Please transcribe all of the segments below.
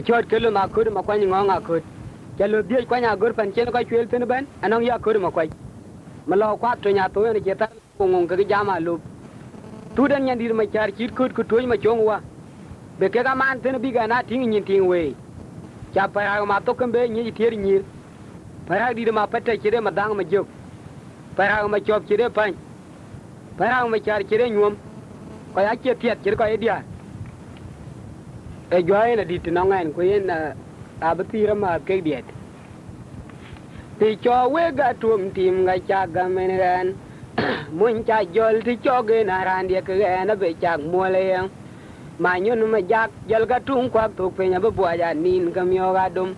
chốt cái lô Makur mà quay những ngon Makur cái lô đi quay nhà gөр phần trên quay chuối tên bên anh ông Makur mà quay mà lo quát cho nhà tôi này chết cùng cái jama lụp tu dan yang di mà char chít cút cút tôi mà chong wa be cái cái man tên bị cái na tiếng nhìn tiếng về cha phải mà tôi cầm bé như thế nhỉ phải đi mà phải chạy mà đang mà chụp phải mà chụp chạy phải phải mà char chạy nhuộm coi ai chết thiệt chạy coi đi à joy na dit no ngan ko yen abtira ma ke diet ti cho we ga tum tim ga cha ga men gan mun cha jol ti cho ge na ran dia ke na be cha mo le ma nyun ma jak jal ga tum kwa tu pe nya bo ya nin ga myo ga dum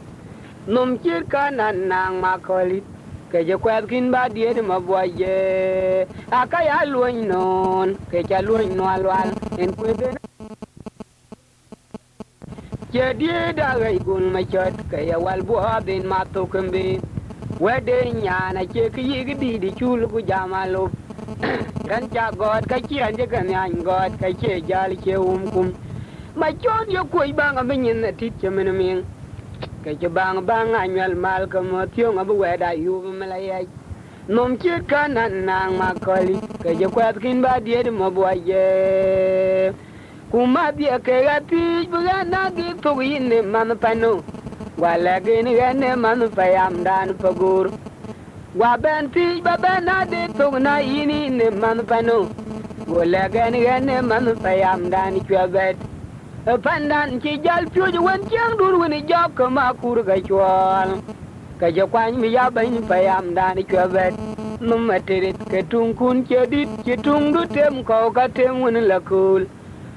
num chir ka nan nang ma kolit ke je kwa kin ba die ma bo ye aka ya luin non ke cha luin no alwal en ko be jadi dah gun macet kayak wal buah bin matu kembi, wedenya na cek yigi di cul ku jamalu, kan cagot kacian je kan yang got kacik jali ce kum, macet yo kui bang aminyin tit cemeneming, kacik bang anyal mal kemationg abu weda yu melayai, nom cek kanan nang makoli, kacik kuat kin badia di mabuaye. Kuma dia kegati bugana gitu ini mana panu, wala gini gane mana payam dan pagur, wabenti babana de tungna ini mana panu, wala gane mana payam dan cuabet, pandan cijal cuci wancang dulu ini jauh ke Makur kecual, kejakuan miya bani payam dan cuabet, numaterit ketungkun cedit cetung dutem kau katem wan lakul.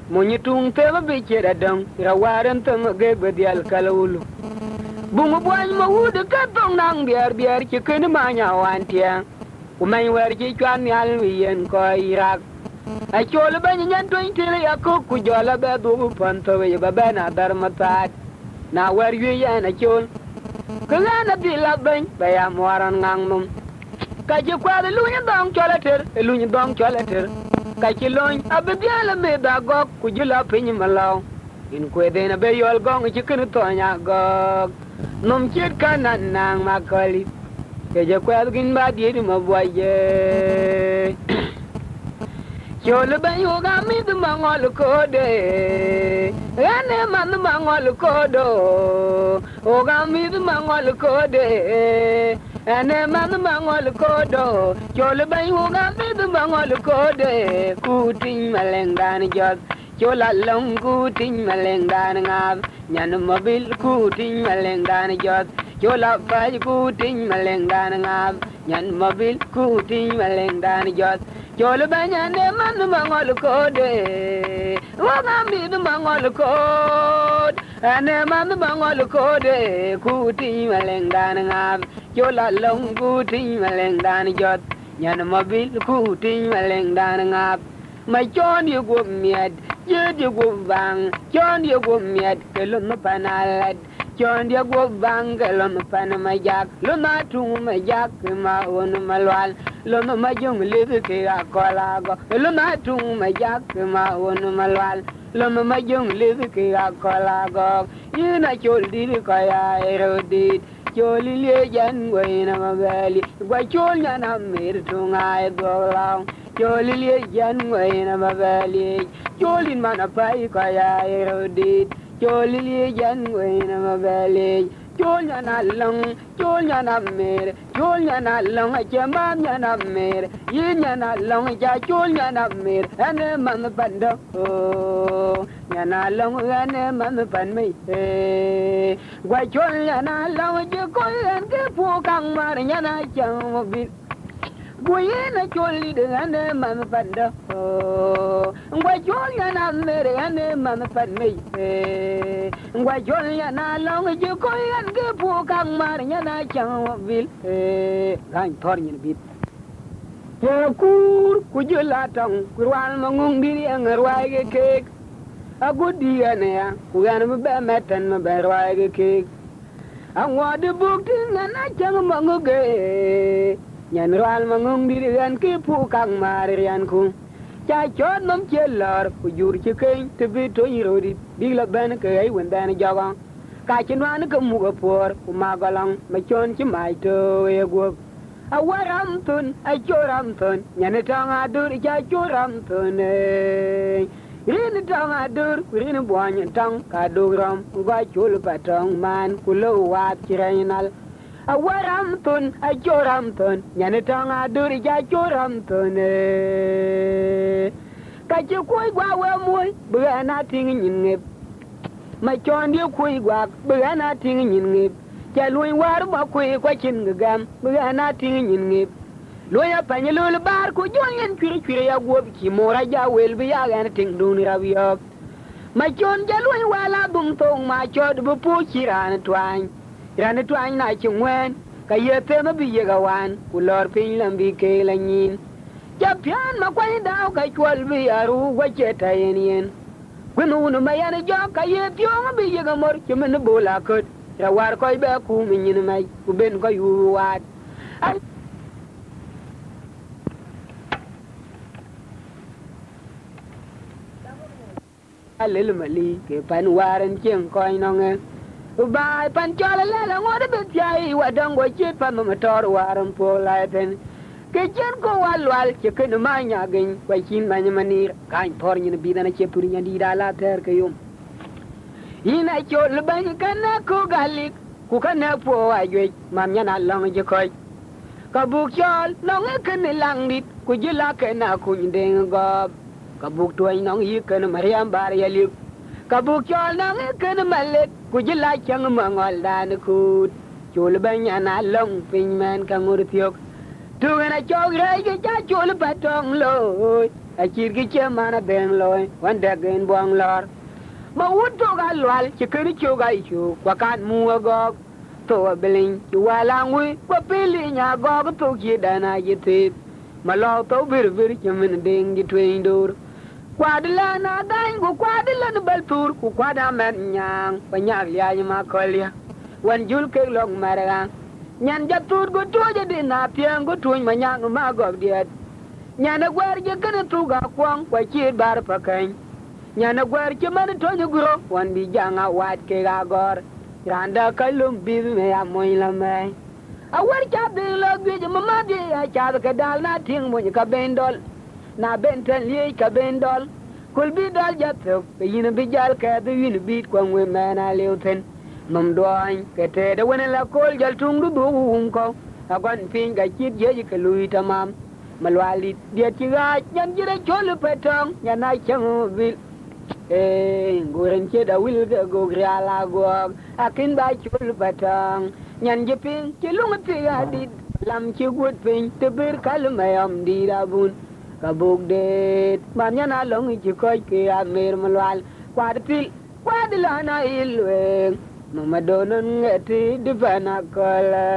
Munyitung tela bicara dong, rawaran tengah gebedial kalau bunga buan mau dekat tong nang biar ciken manya wantiang, umai warji cuan alwian kau Irak, acol banyak tuin tela aku kujola bedu pantai babana darmatat, na warji ya acol, kelana dilabeng bayam waran ngangnum, kaje kuada lunya dong colater. Kacilon abdiala me da gok kujula pinyi malaw in kwede na be yol gong chikin to nya gok nom chit kanan nang makali ke je kwed gin ba di ma boye chol ba yo ga mi du mangol ko de ane man mangol ko do o ga mi du mangol ko de ane man mangol kodo chol bay huga bid mangol kode kuting maleng dan jot chola long kuting maleng dan ngab nyan mobil kuting maleng dan jot chola faj kuting maleng dan ngab nyan mobil kuting maleng dan jot chol bay ane man mangol kode huga bid mangol kode ane man mangol kode kuting maleng dan ngab chola long kuting maleng dan jot nyan mobil kuting maleng dan ngap mai chon yu go miet ye yu go bang chon yu go miet kelon panalat chon yu go bang kelon pan majak lo na tu majak ma on malwal lo no majung le ke akola go lo na tu majak ma on malwal lo no majung le ke akola go ina chol di ko ya erodit choli le jan wai na magali gwa chol nya na mir tungai dolang choli le jan wai na magali cholin mana pai ka ya erodit choli le jan wai na magali chol nya na long chol nya na mir chol nya na long chama nya na mir yin nya na long ja chol nya na mir ane man panda o nya na long ane man pan mai gwa chol nya na long je ko en ke pu kang mar nya na chang bi Guyena choli de ane man panda o ngwa chol nya na mere ane man pan mai ngwa chol nya na long je ko en ke pu kang mar nya na chang bil gan thor nyin bit kur kujula tong kurwal mangung diri angarwai ke kek agudi ane ya kugan me be metan me be rwai ke kek angwa de buk tin na chang manguge nyan ral mangung diri gan ke pu kang mar rian ku cha chot nom chelar ku jur che kein te bi to yirodi bigla ben ke ai wen dan jaga ka ci noan ka mu ga por ku ma galang ma chon ci mai to e go a waram tun a choram tun nyane tanga dur ja choram tun rin tanga dur rin boan tang ka duram ga chul patang man ku lo wat chirainal a waram tun a choram tun nyane tanga dur ja choram tun ka ci koi gwa wa moy bu na ting nyin ngep ma chon di koi gwa bu na ting nyin ngep ja luy war ma koi kwa chin gam bu na ting nyin ngep loya panyelo bar ko jonyen kwiri ya gob ki mora ja wel bi ya gan ting dun rabiyo ma chon ja luy wala bung tong ma chod bu pu kiran twang na chingwen ka yete ma bi ye gawan ku lor pin lambi ke lanyin ja pian ma kwai daw ka chwal bi aru wa cheta yen gwenu no ma yana jo ka ye pyo ma bi ye gamor kimen bola kod ra war ko be ku min mai ku ben ko yu wat lele mali ke pan waran cheng koi nonge bai pan chola la ngode be tiai wa dango chit pan ma tor waran po la ten ke chen ko walwal che ken ma nya gen kwa chin ma manir kan por ni bi dana che puri nya di dala ter ke yum ina chol ban kana ko galik ku kana po wa ywe mam nya na long je koi ka bu chol nong ken lang dit ku ji la ke na ku ndeng go ka buk tuai nong yi ken mariam bar yali ka buk chol nong ken malek ku ji la chang ma ngol dan ku chul ban nya na long pin man ka ngur thiok tu na chog re ge cha chul patong lo a chir gi che mana ben loy wan da gen buang lor ma wut to ga lwal che ken chu ga chu kwa kan mu go to belin wala ngui kwa pili nya go to ki dana yite ma lo to bir che min ding gi twin dur kwadila na dang ku kwadila na baltur ku kwada men nyang pa nyag liya ma kolya wan jul ke long maraga nyan jatur go toje de na piang go tuñ ma nyang ma gob diet nyana gwer je kan tu ga kwang kwa chi bar pa kan nyana gwer che man to ni gro wan bi janga wat ke ga gor randa kalum bi me ya moy la me a war cha de lo bi je ma de ya cha ka dal na ting mo ni ka bendol na benten li ka bendol kul bi dal jatro be yin bi jal ka de yin bi kwang we mana leuten mam doan ke te de wona la kol jal tung du um ko agon pin ga chit je ka lui tamam malwali dia ti ga nyan jire chol petong nyana chang vil nguren che da wil ga go grala go akin ba chol petong nyan je pin che lung ti ga di lam chi gut pin te bir kalmayam di rabun kabuk de man nyana long chi ko ke amer malwal kwad pil kwad lana ilwe mama donon ngeti difana kola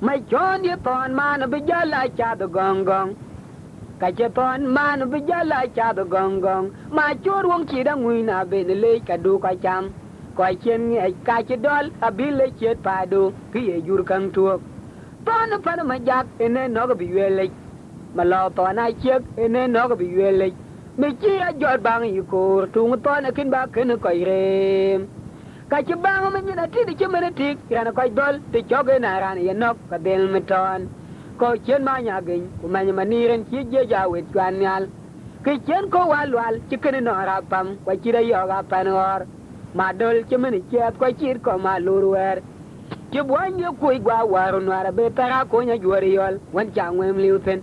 mai chon ye ton man bi jala cha do gong ka che ton man bi jala cha do gong ma chor wong chi da ngui na be le ka du ka cham ko chen nge ka che dol abile chet pa do ki ye jur kang tuok ton pa ma jak ene no ga bi wele ma lo ton a chek ene no ga bi wele me chi a jot bang yu ko tung ton akin ba ken ko ire ka chi bang me ni na ti di chemene tik ya na ko dol ti choge na ran ye nok ka del me ton ko chen ma nya gen ku ma ni maniren chi je ja wet kwan nyal ki chen ko wal chi ken no ra pam ko chi da yo ga pan or ma dol chemene chet ko chi ko ma lur wer chi buan ye ku gwa waru no ara be tara ko nya jori yol wan chang wem liuten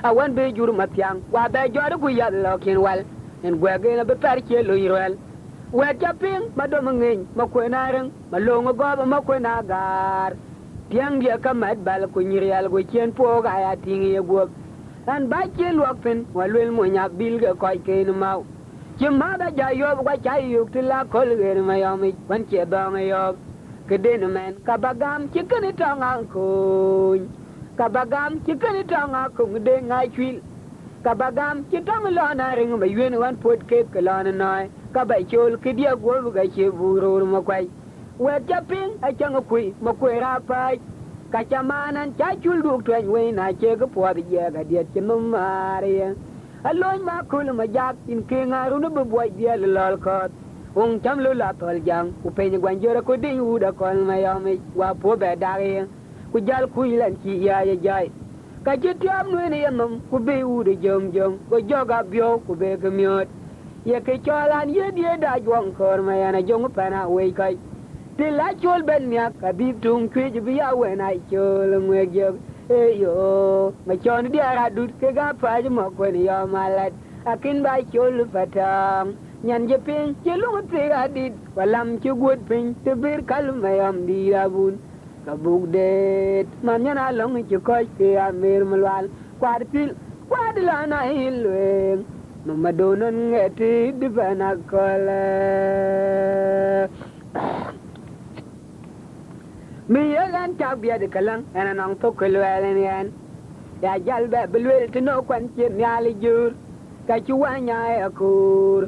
awan be jur matyang wa be jor ku ya lo kin wal en gwege na be par che lo yirwel we japing ma do mangin ma ko na reng ma lo ngo go ma ko na gar tiang dia ka mat bal ku nyirial go chen po ga ya ting ye go an ba che lo pen wa lel mo nya bil ga ko ke no mau che ma da ja yo wa cha yu ti la kol ge ma yo mi wan che ba ma yo ke de no men ka bagam che ken ta ngang ko kabagam chicken tanga kung de ngai chwil kabagam chitang lo na ring ba yuen wan pot ke kalana nai ka ba chol ke dia go ga che buro ma kwai we japing a chang kui ma kwe ra pai ka chamanan cha chul du twen we na che ko po de ye ga dia chim mare alon ma kul ma jak in ke ngaru no bu boy dia lol ko ung cham lu la tol jang ku pe ni gwan jora ko ding u da kol ma yom wa po be dare ku jal ku lan ki ya ya jai ka ji tiam nu ni yam ku be u de jom jom ko joga bio ku be ke miot ye ke cholan ye die da jong kor ma yana jong pa na we kai ti la chol ben mia ka bi tung kwi ji bi ya we na chol ngwe je e yo ma chon dia ra dut ke ga pa ji mo ko ni yo malat akin ba chol patam nyan je pin che lu te ga dit walam che gut pin te bir kal ma yam di rabun ka bug de man yana long che ko ke amir malwal kwadil kwadila na hilwe no madonon ngeti dibana kole mi yegan tabia de kalang ana nang to kelwelen yan ya jalbe belwel tino kwan che nyali jur ka chuanya akur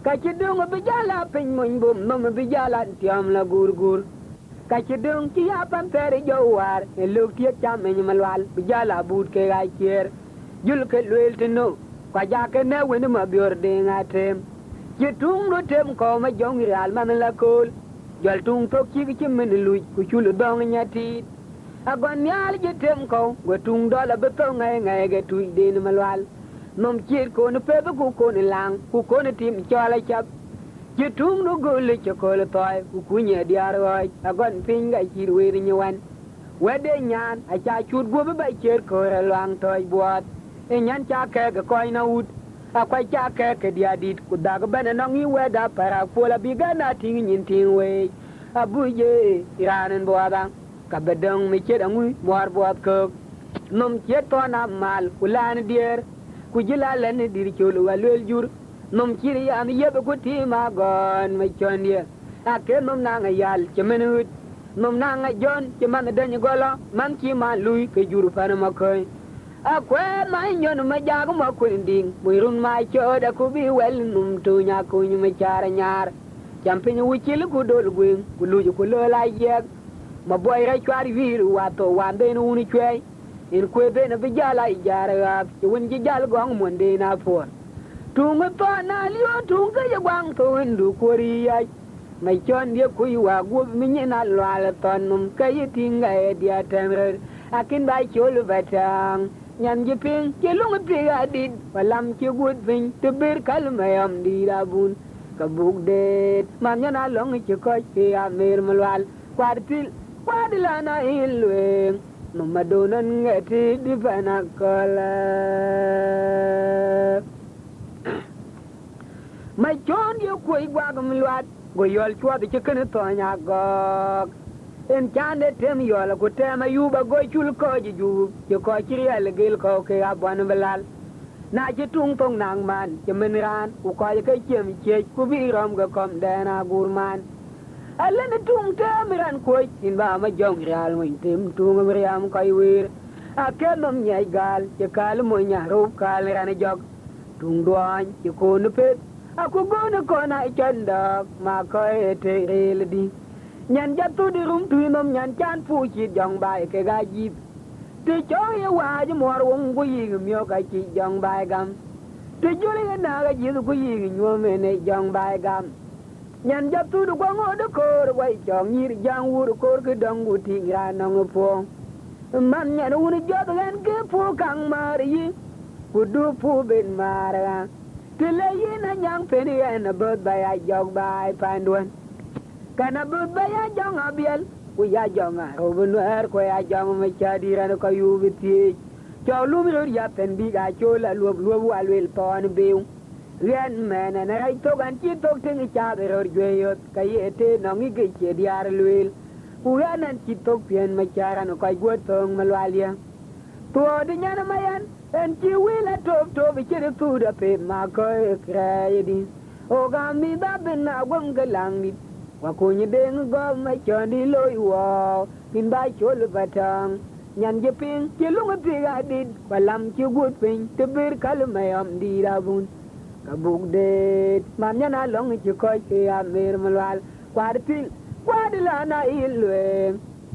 ka chidung bijala pin mun bum no bijala tiam la gurgur ka chidung ki ya pam tere jowar e luk tie cham men malwal bijala bud ke ga kier jul kelwel tino kwa jake ne wini ma bior de ngatem ki tung do tem ko ma jong real man la kol jol tung to ki men luj ku chulu dong nyati agon nyal je tem ko go tung do la beto ngai ngai ge tu de ni malwal nom chir ko ne pe ku ko ne lang ku ko ne tim chola chap ki tung do go le che ko le toy ku nye diar oi agon pinga chir we ni wan wede nyan a cha chut go be cher ko re lang toy buat e nyan cha ke ga koy na ud a koy cha ke dia dit ku da ga bana nong yi weda para fola bi ga na ting nyin ting we abuje iranen boada ka bedong mi che da ngui war boat ko nom che to na mal kulan dier ku jila len dir chulu walel jur nom chiri am yebe ku ti ma gon me chonye a ke nom na nga yal che menut nom na nga jon che man den golo man chi ma lui ke jur fa na ma koy a kwe mai nyon ma jago ma kunding muirun mai choda ku bi wel num tu nya ku nyu ma chara nyar champin wuchil ku dol gwing ku luju ku lo la yek ma boy ra chwari wir wa to wande nu ni chwe in kwe be na bijala ijara ap won ji jal gong monde na for tunga to na liyo tunga ya gwang to ndu kori ya mai chon dia ku wa gu mi ni na lwa ton num kay tinga e dia temre akin ba cholu batang nyan je pin ke lungu pi adid walam ke gut pin te bir kalmayam di rabun ka bug de man yana long ke ko ke amir malwal kwartil kwadilana ilwe no madonan ngati di bana kala mai chon ye ko igwa gamlwat go yol chwa de ke ne to nya gok en chande tem yola ku tema yuba go chul ko ju je ko chiri al gel ko ke abwan belal na je tung tong nang man je menran ku ko ke chem che ku bi rom ga kom dana gurman alle ne tung tem ran ko in ba ma jong real mo tem tung mi riam ko wir a ke nom nyai gal je kal mo nya ro kal ran jog tung doan je ko ne pet a ku go ne ko na chanda ma ko te el di nyan jatu di rum tu nom nyan chan pu chi jong bai ke ga ji ti cho ye wa ji mor wong gu yi myo ka chi jong bai gam ti ju le na ga ji gu yi nyo me ne jong bai gam nyan jatu du ko ngo de ko wai jong yi jang wu ko ke dong gu ti ra nong po man nyan wu ni jo ben ke pu kang mar yi ku du pu ben mara ti le yi na nyang pe ni na bot bai a jong bai pan duan kana bud baya jong abiel ku ya jong a robunwer ko ya jong ma chadira ko yubiti cho lumiro ya pen bi ga chola luob walwel ton bew ren mena na rai to gan chi to ting cha be ro jweyot kayete no ngi ge che diar lwel ku yanan chi to pien ma chara no ko gotong malwalia to de nyana mayan en chi wila to be che tu da pe ma ko krayedi o ga mi da ben na gwang galang ni wa ko ni deng go ma choni loi wo kin ba chol batang nyan je pin ke lunga pi ga dit balam chi gut pin te bir kal mayam di rabun ka bug de man yana long chi ko ke amir malwal kwartil kwadila na ilwe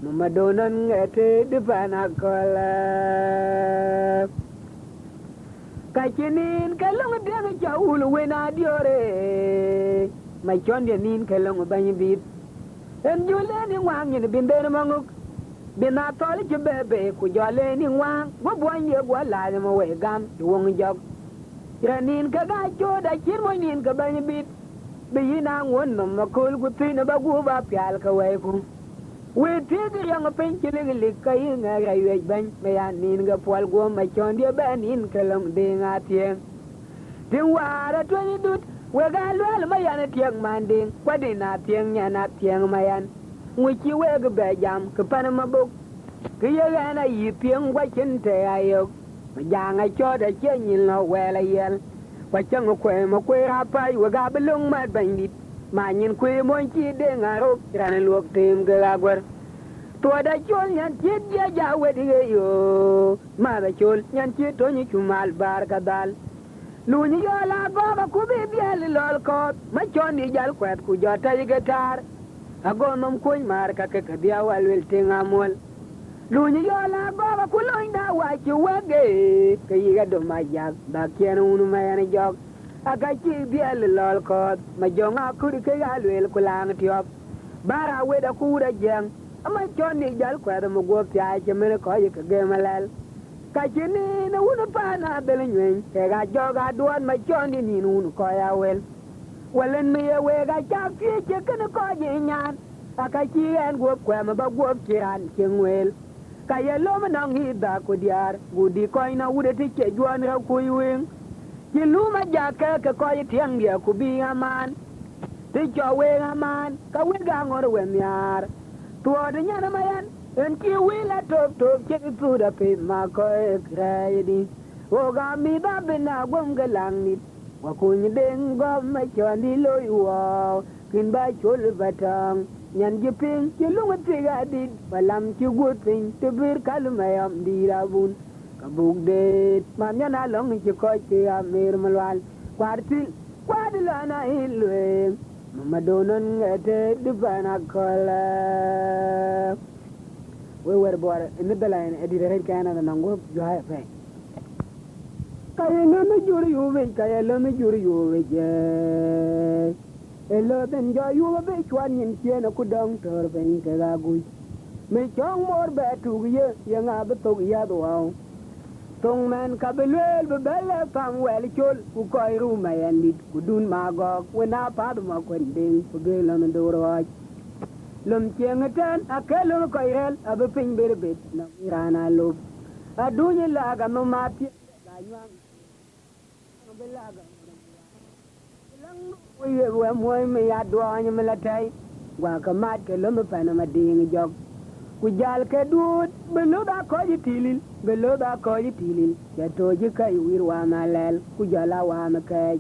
no madonan ngete di bana kala ka chinin ka lunga de ga ul we na diore mai chon dia nin kelong ban bit en jule ni wang ni bin de manguk bin na tole ke bebe ku jole ni wang go boan ye go la mo we gam wong jog ranin ka ga cho da kin mo nin ka ban bit bi na won no makul ku tin ba gu ba pyal ka we ku we tigir yang pen chile kai nga ga ye ban me ya nin ga pol go ma chon dia ban nin kelong de nga tien tin wara to ni dut we ga lwel ma ya ne tien manding kwa de na tien nya na tien ma yan we ki we ga be jam ka pan ma buk ki ye ga na yi tien kwa chin te ayo ma ja nga cho da che nin lo we la yel kwa chang ko ma ko ra pa we ga belung ma ban dit mà nhìn quê môi chi để ngả rốt ra nên luộc tìm cái gà quật tua đã chôn nhăn chết ya ya we đi yo mà đã chôn nhăn chết tôi như chum al bar kadal lu như yo la go ba ku be biel lol ko ma chon đi jal kwat ku jo tay guitar ago nom kuin mar ka ka dia wal wel tinga mol lu như yo la go ba ku loin da wa chi wage ka yi ga do ma ya da kien unu ma ya ni jog aga chi biel lol ko ma jonga ku ke ga wel ku lang tiop bara we da ku da jeng ama chon ni jal kwa da mo go pya che me ko ye ka ge malal ka chini na unu pa na bel nyen ke ga jo ga duan ma chon ni ni nu ko ya wel welen me ye we ga cha pi che ken ko ye nyan aka chi en go kwa ma ba go kiran chen wel ka ye lo ma nang hi da ko diar gudi ko ina ude ti che juan ra ku yin ki lu ma ja ka ko ye tiang dia ku bi aman ti cho we aman ka we ga ngor we nyar tua de nyana mayan en ki wila top top che tu da pe ma ko kraidi o ga mi da bina gom galang ni wa ku ni den go ma chon di lo yo kin ba chul batang nyan ji ping ki lu ma ti ga di balam ki gut ping te bir kal mayam di rabun ka buk de ma nyana long ki ko ki amir malwal kwartil kwadilana ilwe Madonon ngete dibana kola we were bor in the line edire red kana na ngo joa fe kaya no me juri yuwe kaya lo me juri yuwe je elo ben jo yuwe be chwan yin tiena ku dong tor ben ka ga gui me chong mor be tu ye nga be to ya do tong men kabelwel be bele pam wel chol ku koy ru mayandit ku dun magok wena pad ma kwending ku gelo no doro lum chengeten akelo koy rel abe pin berbet na irana lo adunye laga no mati la nyang be laga lang we moy me ya do anya me latay wa kamat ke lum pa na mading jog ku jal ke dut belo da ko yitilil belo da ko yitilil ya to ji kai wir wa na lel ku jala wa na kai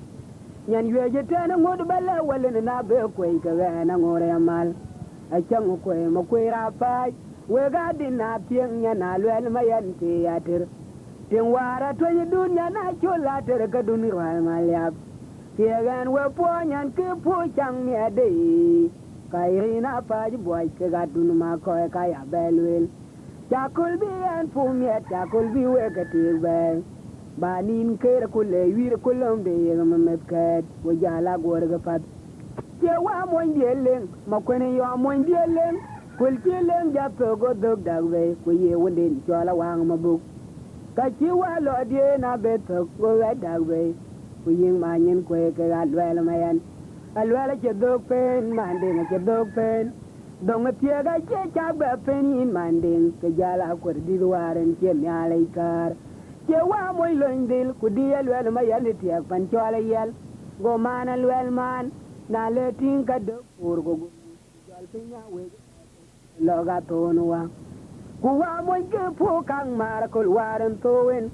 nyan ye je tena ngod bala wala na be ko ka na ngore mal a chang ko mo ko ra pa we ga din na tien nya na lel ma yan ti ya ter tin wara to yi dunya na chola ter ka dun wa mal ya tie gan we po nyan ke po chang mi ade kairina paji boy ke gadun ma ko ka ya belwel chakul bi en pumiet chakul bi we ka tigbe banin kere kule wir kulom de yema metket wo jala gor ga pat ke wa mon dielen ma ko ne yo mon dielen kul dielen ja to go dog dagwe ko ye wonden jola wang ma bu ka chi wa lo de na beto go we dagwe ko yin ma nyen ko ke ga lwel mayan alwala che dog pen manding che dog pen dong tiega che chagbe pen in manding ke jala ko di waren che nyale kar che wa moy londil ku di alwala ma yali tiek pan chola yel go man alwel man na le tin ka dog pur go jol pinya we lo ga tonu wa ku wa moy ke pu kang mar ko waren to wen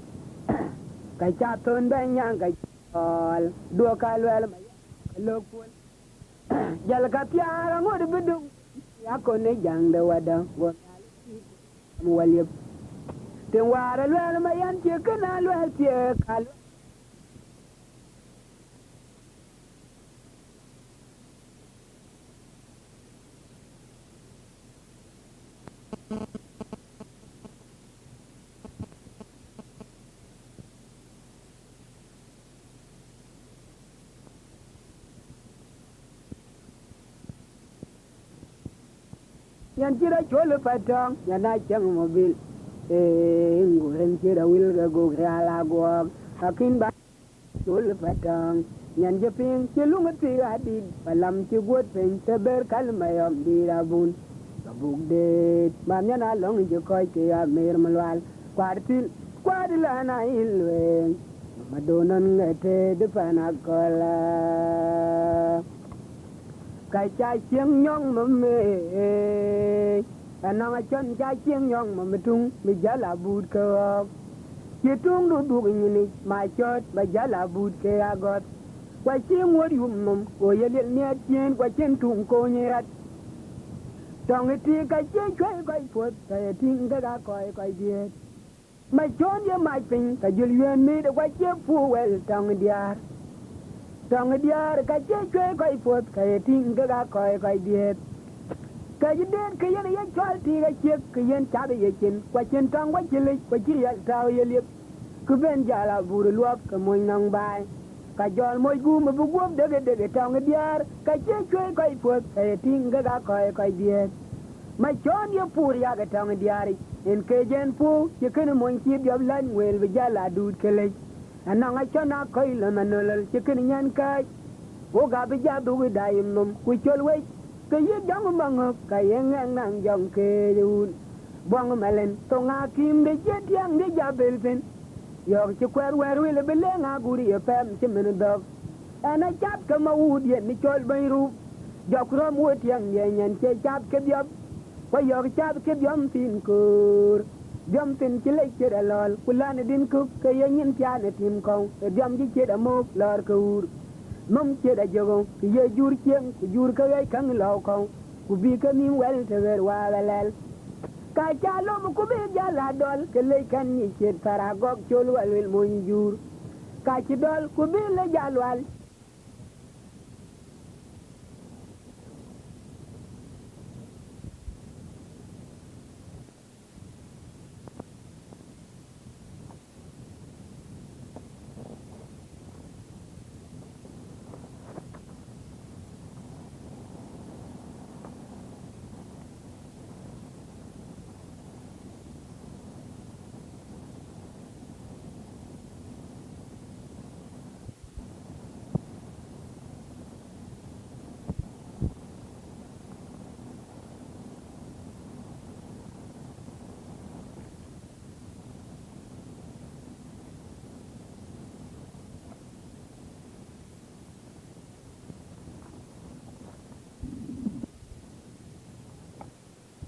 ka cha ton ben yang ka all do ka alwala ma lokul jal ka tiara ngod bidum ya ko ne jangde wada go mu walib te wara lwel ma yan che kana lwel che kal nyan chira chole patong yana chang mobil nguren chira wil ga go ala go akin ba chole patong nyan jeping chilung ti adid palam chi gut pen teber kalmayom dirabun kabuk de mam yana long je koy ke amer malwal kwartil kwadilana ilwe madonan ngete de panakola cái trái chiêng nhong mà mê anh nói chân trái chiêng nhong mà tung bây giờ là bụt cơ chỉ tung đủ đủ cái này mà chót bây giờ là bụt cơ agot quay chiêng mua đi mồm rồi giờ liền nghe chiêng quay chiêng tung cô nhẹ trong cái tia cái chiêng chơi quay phượt cái tiếng cái đã coi điệt mà chót giờ mà pin cái dưa lươn mi để quay chiêng phu well trong cái điệt trong cái dia cái chơi chơi coi phượt cái tiếng cái ga coi điệt cái gì đến cái gì này cho thì cái chiếc cái gì chả bị chín qua trên trong quá chỉ lịch qua chỉ sao vậy liệp cứ bên giờ là vừa luộc cái mồi nòng bài cái giòn mồi gu mà bụng bụng để cái trong cái dia cái chơi chơi coi phượt cái tiếng cái ga coi điệt mà chọn nhiều phù ra cái trong cái dia in cái gen phù chỉ cái mồi chip job lên well bây giờ là đút cái lịch anh nói cho nó coi là mà nó là chỉ cái nhân cái cô gặp bây giờ tôi đại nôm quy chơi với cái gì giống bằng cái ngang ngang dòng kề luôn bong mà lên tôi ngã kim để chết yang để giờ bền bền giờ chỉ quẹt quẹt là bên lên ngã guri ở pem chỉ mình được anh ấy chắp cái màu điện đi chơi bay ru giờ cứ mua tiền nhẹ nhàng chơi chắp cái gió bây giờ chắp cái gió tin cur diam tin chỉ lấy chết lol kulan din cook cái nhìn cha để tìm con diam chỉ chết ở mốc lor cur mông chết ở jogo cái jur chiang jur cái căng lầu con ku bi cái miếng well te ver wa lel cái cha lo mu ku bi ja la dol cái lấy kan ni chết faragok chol wel mo jur cái chỉ dol ku bi le ja lwal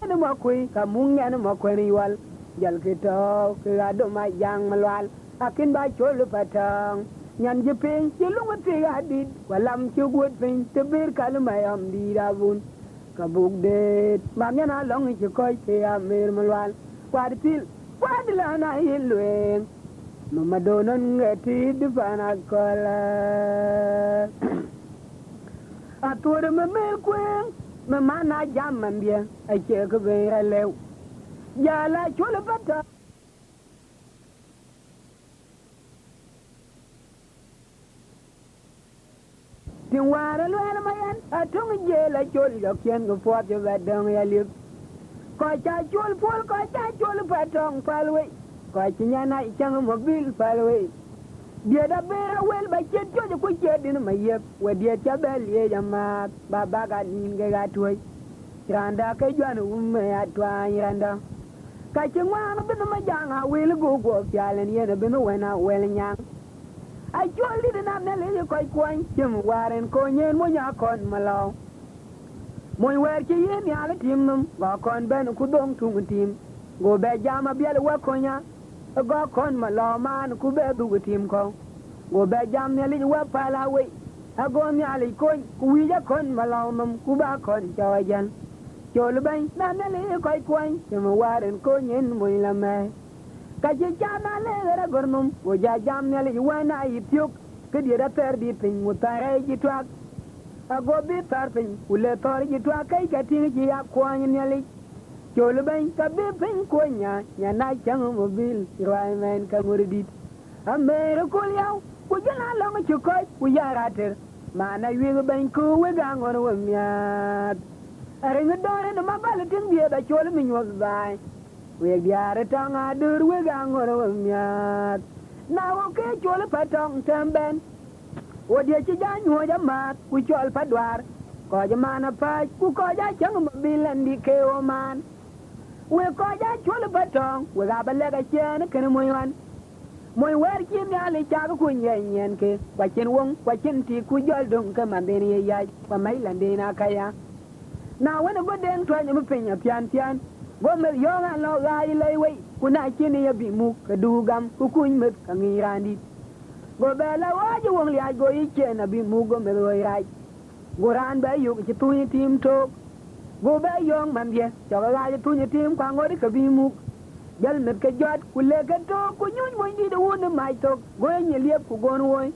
nó mà quỳ cả muốn nghe nó mà quỳ đi wal jal kita ke ado ma yang malwal akin ba cholu patang nyan jeping jelung ti hadid walam chugut pin tebir kalmay am di rabun kabuk de mamnya na long chi koy te amir malwal kwadil kwadila na hilwe mamadonon ngati difana kola atur mamel kwen mama na jam mambia ai che ko be lew ya la chole pata tin wara lo ala mayan atung je la chol yo kien go fo je ba dong ya lip ko cha chol pol ko cha chol patong palwe ko chinya na chang mobil palwe dia da bera wel ba che jo ko che din ma yep we dia cha bel ye jama baba ga ninge ga toy randa ke jwan umme atwa randa ka chingwa no bin ma janga wel go go pyalen ye bin wena wel nyang ai chol di na ne le ko kwan chim waren ko nyen mo nya kon malo moy wer ki ye ni ala tim num ga kon ben ku dong tung tim go be jama biel wa konya go kon malo man ku be du tim ko go be jam ne li wa pala we ago ni ali ko ku wi ja kon malo num ku ba kon chawajan chol ben na ne le ko kwan chim waren ko nyen mo la me ka je jama le ra gornum wo ja jam ne li wa na yipyuk ke di ra ter di pin mutare ji twak ago bi tar pin ule tor ji twak kai ka ti ji ya kwan ne li chol ben ka bi pin ko nya na chang mobil roi men ka murdit amere ko yaw ku jana lo ma ci ko ku ya rater mana wi ben ko we ga ngor wo miat are ngdore no mabal tin die da chol mi nyol bai we diare tanga dur we gangoro miat na o ke chol patong temben o die chi jan ho jama ku chol padwar ko jama pa ku ko ja chang bilan di ke o man we ko ja chol patong we ga balega chen ken mo yan moy wer chi mi ale cha ku nyen ke kwa chen wong kwa chen ti ku jol dong ka man den ye ya kwa mai lande na kaya na wani go den to nyi penya pian go me yonga lo ga ile we kuna chini ya bi mu ka dugam ku kun met ka ngirandi go bela waji wong li go iche na bi mu go me lo rai go ran ba yu ki tu ni tim to go ba yong man ye cho ga ji tu ni tim kwa ngori ka bi mu jal met ka jot ku le ka to ku nyun mo ndi de won mai to go nyi liep ku gon woy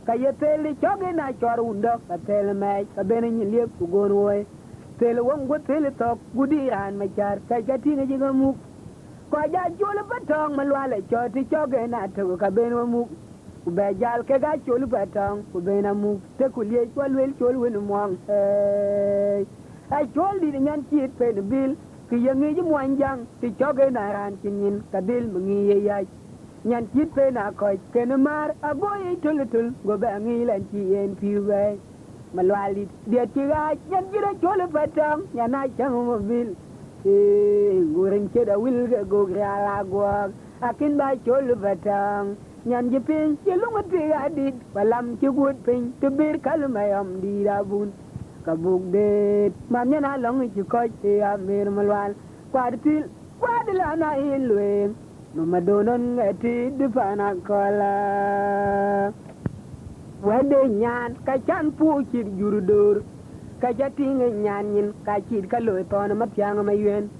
ka ye tele choge na chor undo ka tele mai ka ben nyi liep ku gon woy tele wong go tele to gudi ran ma char ka jati ngi ga mu ko ja jole batong malwale choti choge na to ka ben mu ku be jal ke ga chole batong ku be na mu te ku lie chol wel chol wen mo ai chol di nyan chi pe de bil ki yangi ji mo anjang ti choge na ran kinin ka dil mungi ye ya nyan chi pe na ko ken mar aboy tul go be ngi lan chi en pi we malwali dia tiga yan jira chole patang yana chang mo bil gurin ke da wil ga go grala go akin ba chole patang nyan jipin ke lunga tiga dit balam ke gut pin to bir kalma yam di da bun kabuk de mam yana long chi ko ti a mir malwal kwadil kwadila na ilwe no madonon ati difana kola wade nyan ka chan pu chir jurdur ka jating nyan yin ka chir ka loy ton ma pyang ma yen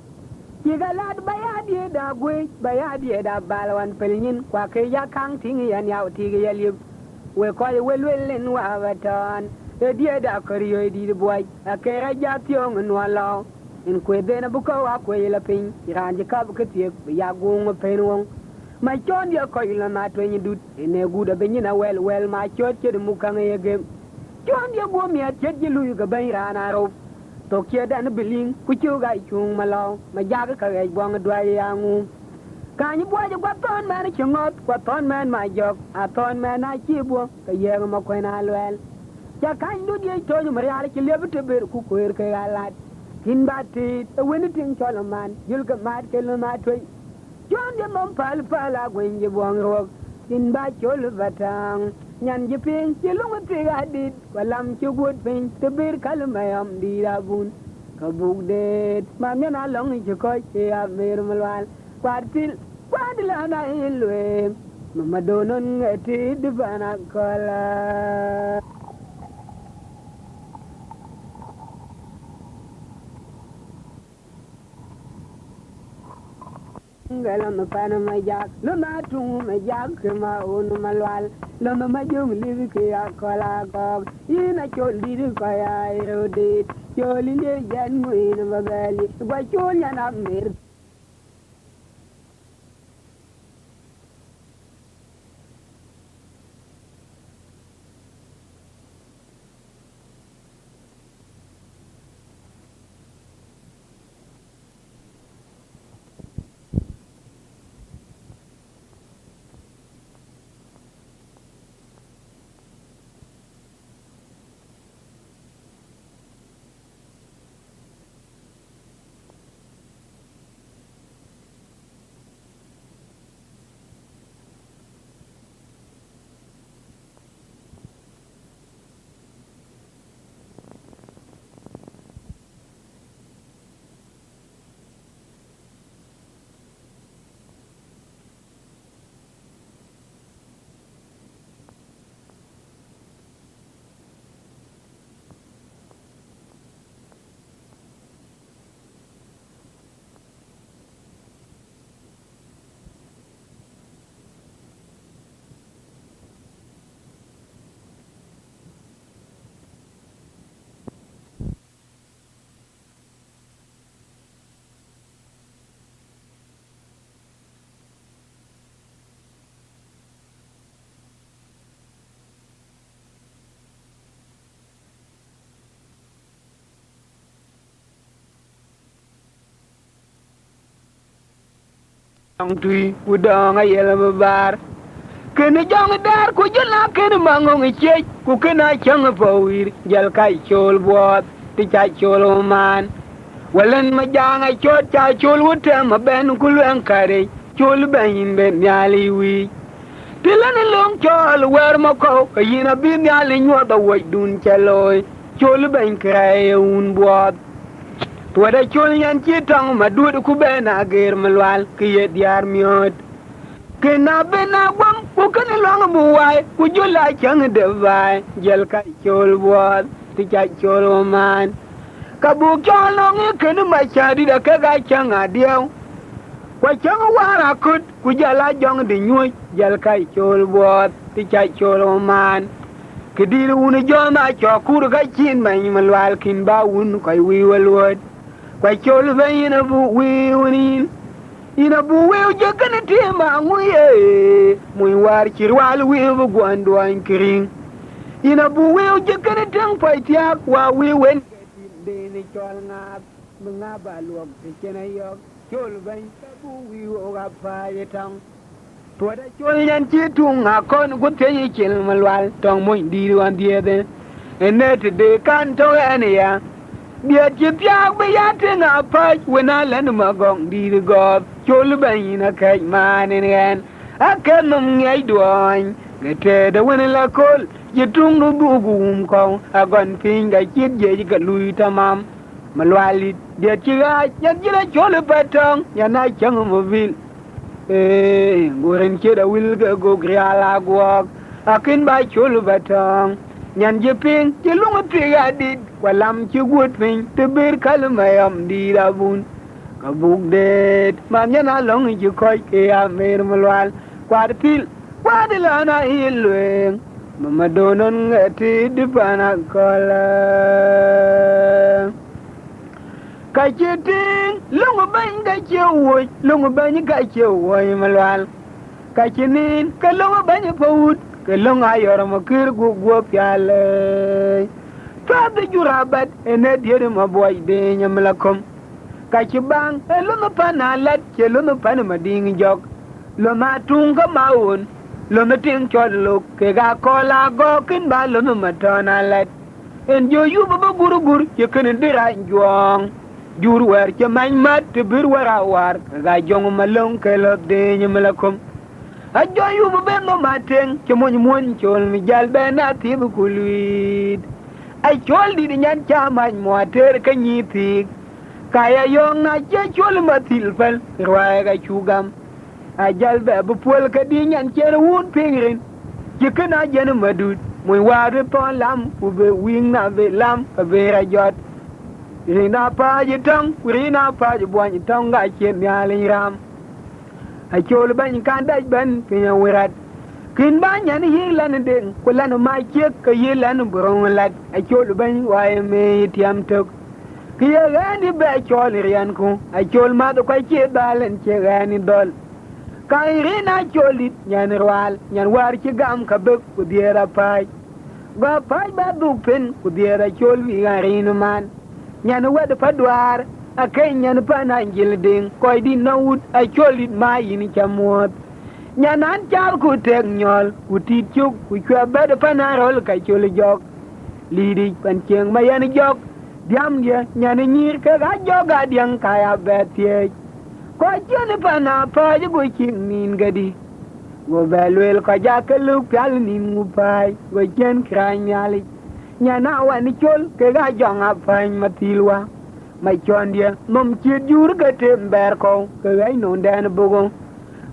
ki galad bayadi da gwe bayadi da balwan pelnin kwa ke ya kang ting yan yaw ti ya lib we ko welwelen wa waton e dia da koriyo di boy akera jationg nwalo in kwe de na buko wa kwe la pin iran ka bu ke tie ya gung penwong ma chon dia ko ila na to ni dut ene guda be ni na wel ma chot ke mu kan ye ge chon dia go mi at je lu ga ban rana ro to ke dan bilin ku chu ga chung ma lo ma ja ga ka ge bong dwa ya ngu ka ni bo je kwa ton ma ni chngot kwa ton man ma jok a ton ma na chi bo ka ye ma ko na lwel ja kan du dia to ni ma ya ke le bu te ber ku ko er ke ga lat kin ba ti weni tin choloman yul ga mat ke lo ma to John de mon pal a gwenje buang rok tin ba chol batang nyan je pin che lunga te adit walam che gut pin te bir kalmayam di rabun kabuk de mam yana long che ko che a mer malwal kwadil ana ilwe mamadonon ati dibana kola ngala ma pana ma jak lo ma tu ma jak ma on malwal lo ma jung li ke ya kola ko ina chol di ko ya rode choli le yan mo ina magali gwa chol ya na mer Ang tui udang ayel bar. Kena jang dar ku jela kena mangong ichej ku kena chang pawir jal kai chol buat ti cha chol man. Walan ma jang ai chot cha chol wuta ma ben ku luen kare chol ben ben nyali wi. Tilan long chol wer ma ko yina bi nyali nyo da wai dun chaloy chol ben krai un buat. Tuada chol yan chi tang ma duod ku ben ager malwal ki ye diar miot. Kena bena gwam ku kena long buwai ku jula chang de vai jel ka chol buat ti cha chol man. Ka bu chol long kena ma chadi da ka ga chang adiao. Kwa chang wara kut ku jala jong de nyoy jel ka chol buat ti cha chol man. Kedir un jona cho kur ga chin man malwal kin ba un kai wi walwot. Kwa chol bayina bu wi unin. Ina bu weu jekana tema nguye mui war kirwal weu gwandu an kiring ina bu weu jekana tang paitiak wa wen de ni chol ngab mga balwak kena yok chol ban bu weu ga pa tang to da chol yan chi tung akon gut ke chil malwal tong mui di wan die de enet de kan to ania dia chipiak be yate na pa wena len magong di go chol ban na kai manen en akanum ngai duan gete da wena la kol yitung du gum ko agon pinga chit je ga lui tamam malwali dia chiga yan jira chol patong yana chang mo vil goren cheda wil ga go griala go akin ba chol patong nyan je ping che lunga tiga dit walam che gut ping te bir kalmayam di rabun kabuk det mam nyana long je koy ke amer malwal kwad pil kwad lana ilwe mama donon ngati dipana kola ka che ting lunga ban ga che woy lunga ban ga che woy malwal ka che nin ka lunga ban pawut ke long ayor Makur gu gu piale fa de jurabat ene diere ma boy de nyamlakom ka ci bang lo no panalat ke lo no pan ma ding jok lo ma tunga maun lo no ting chol lo ke ga kola go kin ba lo no matanalat en jo yu ba guru gur ke ken dira jong jur wer ke man mat te bir wara war ga jong malong ke lo de nyamlakom ajo yu ben no mateng ke mon chol mi jal bena ti bu kulit ai chol di nyan cha man mo ter ka ni ti kaya yong na che chol ma tilfal rwa ga chugam a jal be bu pol ka di nyan che wun pingrin ke kana jen madut mo wa de pon lam u be wing na be lam ka be ra jot rina pa ji tong rina pa ji bo ni tong ga che nya le ram a chol ban kan daj ban pinya wirat kin ban yan yilan den kulan ma ke ka yilan buron lat a chol ban waye me tiam tok kiya gani ba chol rian ko a chol ma do ka ke dalen ke gani dol kai rina cholit nyan rwal nyan war ki gam ka bek ku diera pai ba pai ba du pen ku diera chol wi garin man nyan wad padwar akai nyan pana ngilding koy di nawut a cholit ma yin chamot nyan an chal ku tek nyol ku tichuk ku chwa bed pana rol ka chol jok lidi pan cheng ma yan jok diam dia nyan nyir ka ga joga diang kaya betie ko chen pana pa ji go king nin gadi go belwel ka ja ke lu pal nin mu pai go chen kranyali nyana wan chol ke ga jonga pan matilwa mai chon dia mom chi jur ga tember ko ke ai non dan bugo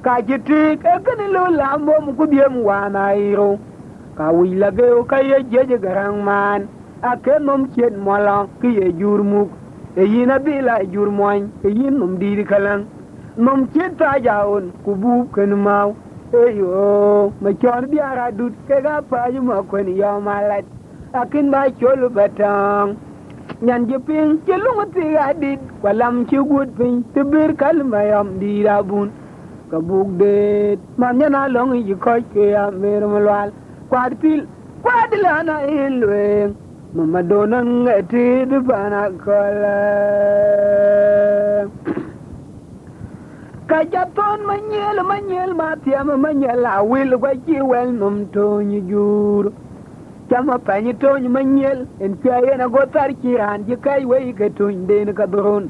ka ji tik e kan lo la mom ku diem wana iro ka wi la ge o ka ye je garang man a ke mom chen mola ki ye jur muk e yina bi la jur moin e yin mom di kalang mom chen ta jaun ku bu ken mau e yo ma chon bi ara dut ke ga pa ju ma ko ni yo malat akin ba cholu batang nyan je ping ke lungu ti adit kwalam chi gut ping tibir kalma yam di rabun kabuk de man nyana long yi ko ke ya mer malwal kwad pil kwad lana ilwe mama donan ngati du bana kola Kajaton manyel matiam manyel awil wachi wel num to nyur chama pani to manyel en kaye na gotar kiran ji kai wei ka to den ka dron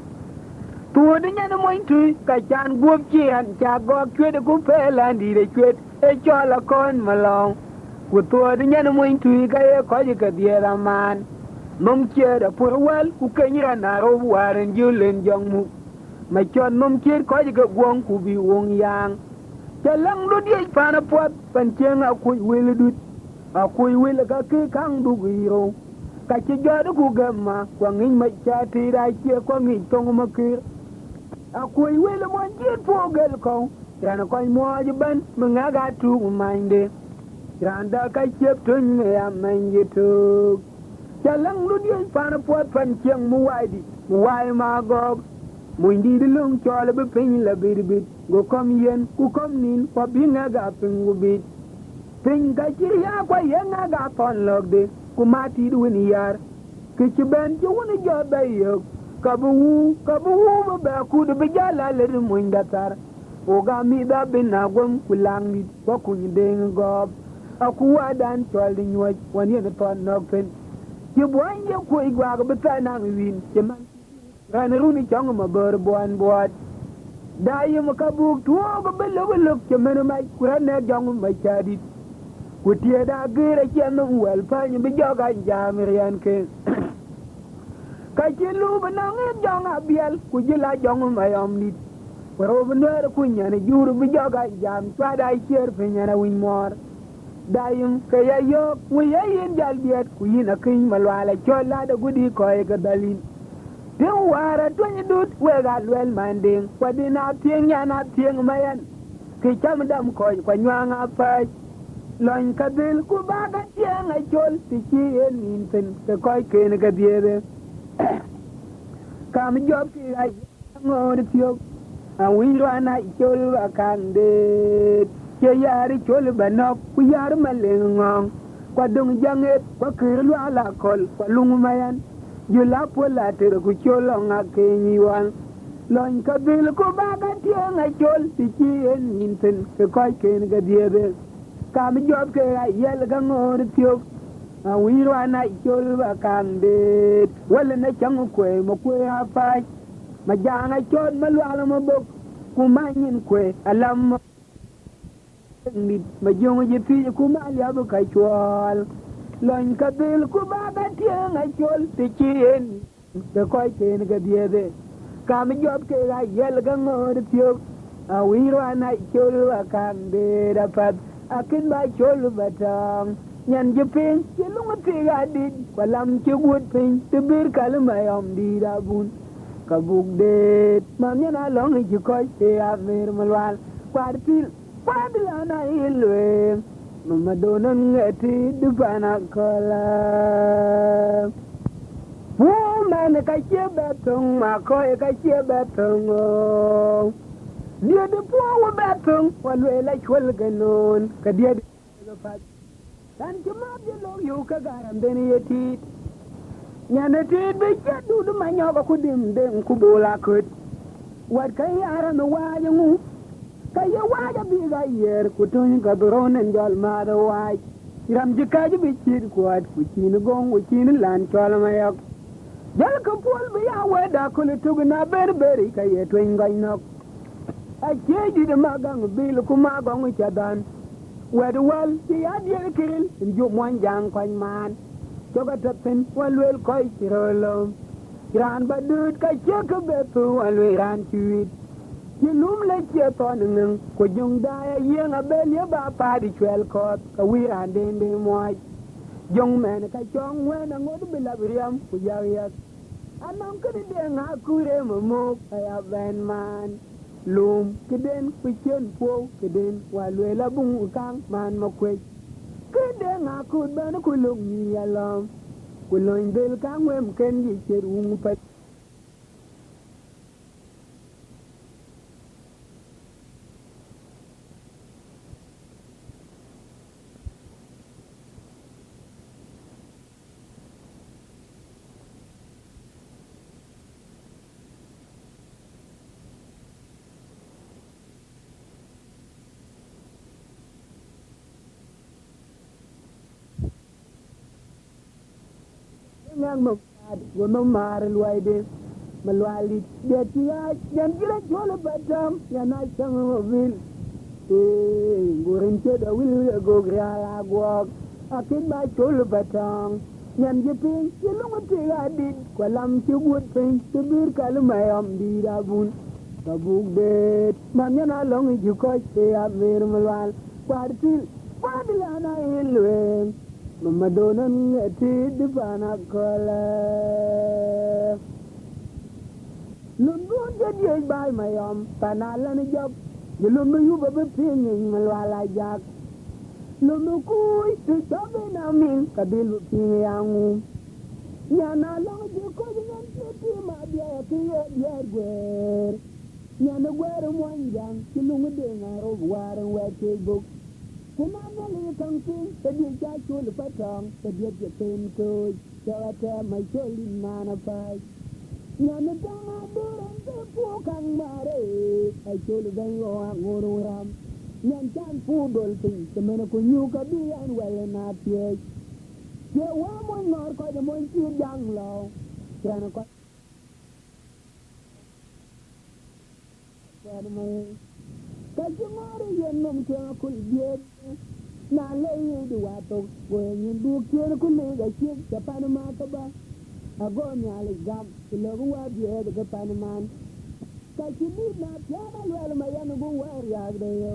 tu de nyana moin tu ka chan guop kiran cha go kwet ku pelandi de kwet e chola kon malong ku tu de nyana moin tu ka ye ko ji ka diera man num kiera purwal ku kenyira na ro waren julen jongmu mà cho nôm chết có gì cái guông cụ bị uống yang cho lăng đốt đi phá nó phật phần chiên à cùi quê là đút à cùi quê là cái khang đu ghi rô cái chế gió đó cụ gầm mà quảng nghinh mạch cha thì đại chia quảng nghinh tông mà kia à cùi quê là món chết phô gel không ra nó coi mua cho bên mà ngã gà tru của mình đi ra đó cái chếp trứng người em mình như thực cho lăng đốt đi phá nó phật phần chiên mua ai mà gọc mùi đi lưng cho là bếp pin là bịt bịt go com yen ku com nin qua biến ngã gà pin go bịt pin cái chi ya qua yen ngã gà ton log de ku ma ti du ni yar cái chi ben chi woni jo bay yo ka bu mà ba ku de bija la le mùi da tar o ga mi da bin na gom ku lang ni ko ku ni de go a ku wa dan cho li nyoy woni ne ton nok pen chi bo an ye ku igwa ga beta na win chi man ran runi chong ma ber buan buat dai ma kabuk tuo ga belok che men mai kuran ne jong ma chadi ku tie da gere chen no wel pa ni bi joga jam rian ke ka chi lu ba na nge jong abiel ku ji la jong ma yom ni ro ba ne ku nya ne juru bi joga jam twa dai cher pe nya na win mor dai ka ya yo ku ya yin jal biet ku yin a kin malwala chola da gudi ko e ga dalin tiếng hòa tuân đút quê gà luen màn đình qua đi na tiếng mayan khi chăm đâm khỏi qua nhoang áp phai loin cà đil cu ba cái tiếng ai chôn thì chi yên nhìn tình cái coi kê này cái bia đấy cam job thì ai ngồi được thiếu à quý loan ai chôn và càng đê chơi yari chôn bà nọc quý yari mà lên ngon qua đông giang hết qua kê loa là col qua lung mayan you la pola te ku cholo nga ke niwan loin ka bil ko ba ga tie nga chol ti chi en nin ten ke koi ke nga diebe ka mi job ke ga yel ga ngor tio a wi ro na chol ba kan de wala na chang ko mo ko ha pa ma ja nga chol ma lu ala mo bok ku ma nyin ko alam ni ma jong je ti ku ma ya bu kai chol loin ka bil ku ba ga tie nga chol ti chi en ke koi ke nga diebe ka mi job ke ga yel ga ngor tio a wi ro na chol ba kan de da pat akin ba chol ba tang nyan je pin je lu ma ti ga di kwa lam che gut pin te bir kal ma yom di da bun ka buk de ma nya na long ji koi te a mer malwal kwar pil kwad la na ilwe mama donan ngati du bana kola woman ka che betong ma ko ka che betong dia de po wa betong walwe la chwel ganon ka dia de fa tan chuma de lo yu ka garam de ni yeti nyane ti be che du ma nyoga ku dim dem ku bola kut wat kai ara no wa yangu kaya waja bi ga yer ku tun ka dronen jol ma da waj ram ji ka ji bi chir ku at ku chin gong ku chin lan chol ma yak jal ka pol bi ya wa da ku tu na berberi ka ye twen ga nok a che ji de ma gang bil ku ma gong cha dan wed wal ti ya de kiril ju mon jang kwan man joga tapen walwel koy tirolom ran ba dut ka che ka be tu walwe ran chuit ki lum le che ton nung ko jung da ye nga bel ye ba pa di chwel ko ka wi ran den de moy jung men ka chong we na ngod bi la briam ku ya ya anam ke de nga ku re mo mo ya ben man lum ke den ku chen po ke den wa le la bung kang man mo kwe ke de nga ku ba na ku lung ni ya lam ku loin del kang wem ken di che ru pa ngang mo go no mar luide malwali de tiya yan gira jole batam yana chang vil gurin che da wil go gra go akin ba chole batam yan jipin yelungu tiga dit kwalam chibut pin tibir kalmayam dirabun tabuk det man yana long juko che abir malwal partil padilana ilwe mamadonan ti dibana kola lundu jadi bay mayam panalan job yelungu yuba bepin malwala jak lundu kuy ti chabe namin kabil piyangu nyana long juko ngan ti ma dia ti dia gwer nyana gwer monjang kilungu de ngaro waran wete buk kuma ngali kangpin tadi cha chul patang tadi je tem to chawata mai cholin mana pai nyana tanga duran te pu kang mare ai chul dai o ngoro ram nyan chan pu dol tin semena ko nyu ka bi an wala na tie je wa mo ngor ko de mon ti jang lo krana ko Kajumari yenum kya kul biet na lei du wato gwen du kyer kul ga chik japan ma ka ba ago nyale gam lo wa biet ga panman ka chibu na pyana lwel ma yan bu war ya de yo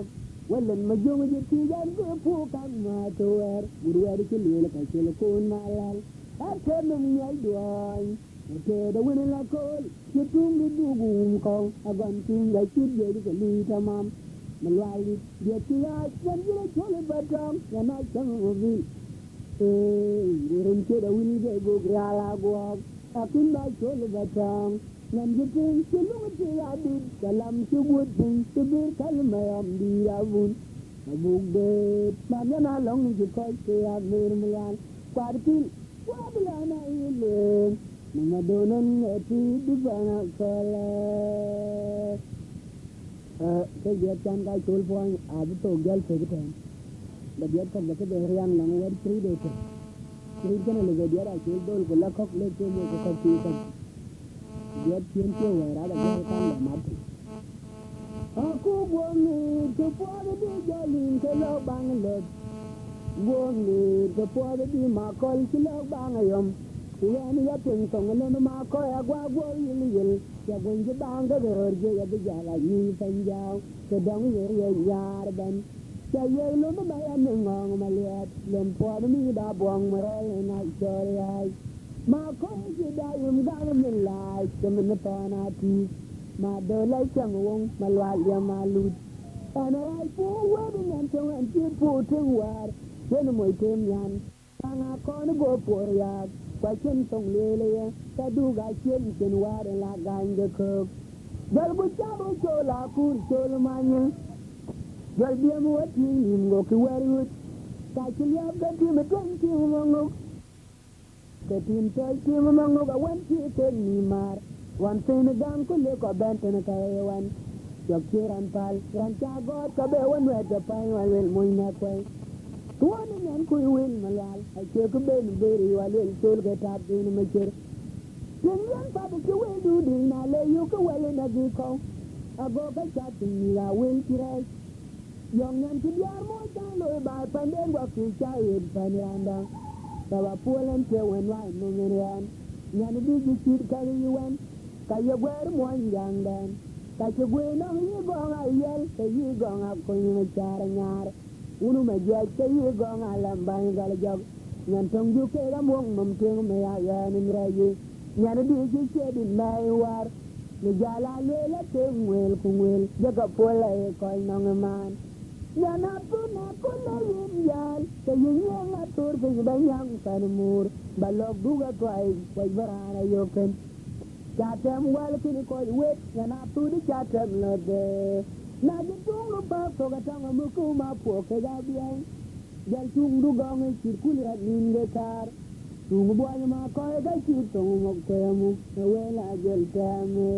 wallen ma jongo je ti jan go pu kan ma to wer buru wer ki lwel ka chel ko na lal a kenum nyai duai te da wini la kol ki tungi dugu kong agan tinga chidye di kali tamam malwali dia tiya yan jira chole batam yana chang ovi gurin che da wini ge go grala go akin ba chole batam yan jitin chilung tiya di kalam chubut tin tibir kalmayam di avun abuk de manana long jikoy tiya mirmlan partil wablana ile Madonan eti dibana kala ke dia chan kai chul poin ab to gel se ke tan da dia ka ke de rian lang wer tri de ke tri ke na le dia ra chul dol ko la khok le ke mo ko ti ka dia tien ke wa ra da ke kan da mat aku boni ke po de jalin ke lo bang le boni ke po de ma kol ke lo bang ayom yani ya pin song le ma ko ya gwa gwa yil yil ya gun ji bang ga ro je ya bi ja la ni san jaw ke dong ye ye yar ban ya ye lo ma ya ni ngong ma le lem po mi da bong ma ro na jo ya ma ko ji da yum ga mi la ke mi pa na ti ma do la chang wong ma lwa ya ma lu ana ai pu wa ni nan chang an ti pu ting war chen mo tem yan ana ko ni go por ya kwa chen tong lele ya ta du ga chen ware la gang de ko dal bu cha bu cho la kur cho la manya dal bi mu wati ni ngo ki wari wut ta chi ya ga ti me tong ti mo ngo ke tin ta chi mo ngo ga wan ti te ni mar wan te ne gang ko le ko ben te ne ka wan yo kiran pal ran cha go ka be wan we ta pa wan wel mo na kwai tuani nan ko wel malal ay ke ko ben beri walel sol ga tab din ma cer tenyan pa de wel du din na le yu ko wel na gi ko ago ga cha tin la wel kirai yong nan ti yar mo ta lo ba panden wa ki cha yin pananda ta wa polen te wen wa no ngerian nyan bi ji kit ka yi wan ka ye gwer mo yang dan ka che gwe no yi go nga yel te yi go nga ko ni char nyar unu me je ke yi go nga lam ban gal jog nyan tong ju ke ga mong mum teng me ya ya ni ra yi nyan bi ji che din mai war ni jala le la te wel ku wel je ga pola e ko nong man nyan apu na ko le yin yal te yi nga tur ke ba nyang san mur ba log du ga twai ko barana yo ken chatem wal kin ko wet nyan apu di chatem lo de na ji tung ba ko ga tang mu ku ma po ke ga bien jal tung du gong chi kul ra nin de tar tung bo ma ko ga chi tung mo ke mu we la jel ta me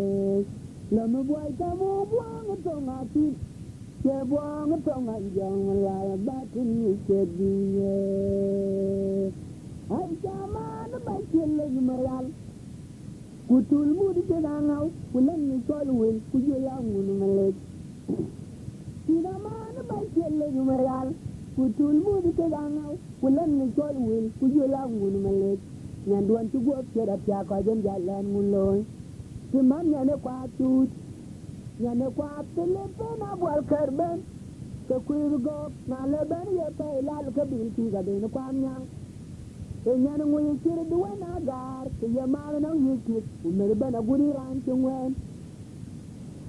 la mu bo ta mu bo ng to ma ti che bo ng to ma jong la ba tin ni che di ai chama na ba chelle maral kutul mu di ngau kulen ni tolwel kujela ngunu malek ina ma na ba chelle maral kutul mu di ngau kulen ni tolwel kujela ngunu malek nyan duan tu go kera pya ko jen jalan nguloy ti man nyane kwa tut nyane kwa tele na bwal karben ke kuirgo na leben ye pe lal ke bil ti ga den kwa nyang e nyane ngoy kire duwa na gar ke ye ma na yiki u mer bana guri ran ti ngwen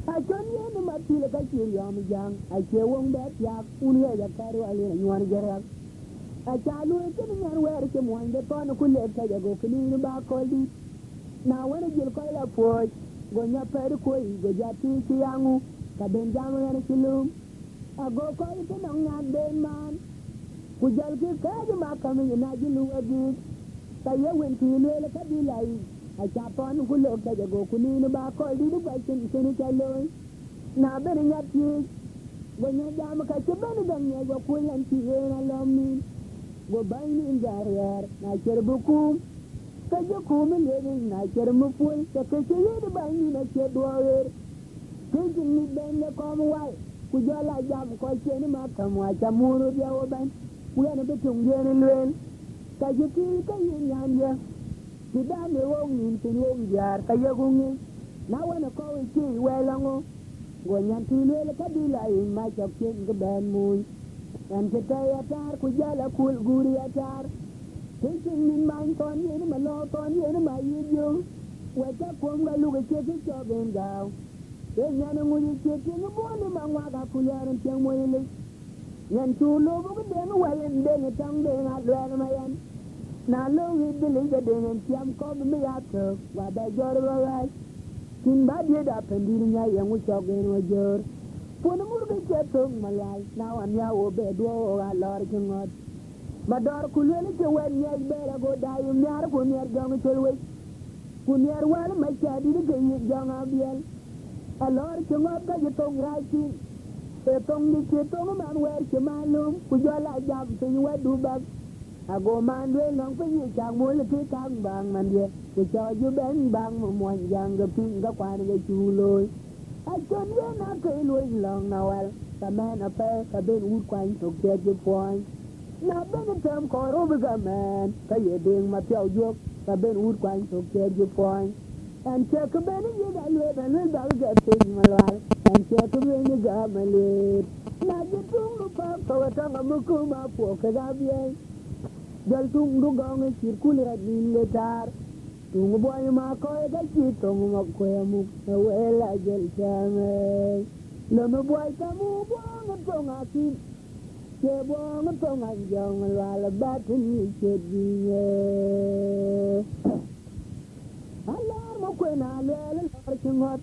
a chon ye ni ma ti le ka ti yam jang a che wong be ya un ye ya karu ali nywan jera a chalu ke ni nyar wer ke mo inde ton ku le ka go ke ni ba ko di na wona jil ko la fo go nya per ko go ja ti ti yangu ka ben jam ya kilum a go ko ke no nya ben man ku jal ke ka ma ka mi na jilu agi ka ye wen ti le ka di lai a cha ton ku le ka go ku ni ba ko di du ba tin ke ni cha loy na ben nya ti go nya jam ka ke ben dang nya go ku lan ti na lo mi go bayni injariar na cer bukum ka je kum le na cer mu pul ka ke ye de bayni na cer doer ke ni ben le kom wai ku jala jam ko cer ma kam wa chamuru dia oban ku ya ne betum ye ne len ka je ti ka ye nyan ya ti da ne wo nin ti wo jar ka ye gungi na wana ko ti welango go nyan ti le ka di lai ma chap ken ga ben mun and to tell a tar kujala kul guri a tar taking in mind on you in my law on you in my you wake up from the look at your job and down then yana when you take in the morning man waka kular and tell me yan to low over them well and then a tongue then I learn my end now low with the leader then and Tiam called me after while they got right kin bad head up and dealing a young which are going with your Puna murga chetong malai now I'm ya obe do a lord kingot mador kulele ke wen ye bera go dayu nyar ko nyer jong chelwe kunyer wal ma chadi de ye jong abiel a lord kingot ga jetong raiti e tong ni chetong man wer ke malum ku jola jam tin wedu bag ago man we long pe ye chang mo le ke kang bang man ye ku cho ju ben bang mo mon jang ga pin ga kwan ga chu loy I don't know if long now. The man up there, the big wood quine to get your point. Now, then the term called Omega man, pay a ding my tail joke, the big wood quine to get your point. And check a benny, you got live and little get things my life, and check a benny, you got my lid. Now, you don't look up for a tongue of Mukuma for Kagabian. Del tung do gong and circular at the tar. Tung boy ma ko ga chi tung ma ko mu we la jel chame lo no boy ta mu bo nga tung a ki che bo nga tung a jong la la ba tin che di ala mo ko na le la chi ngot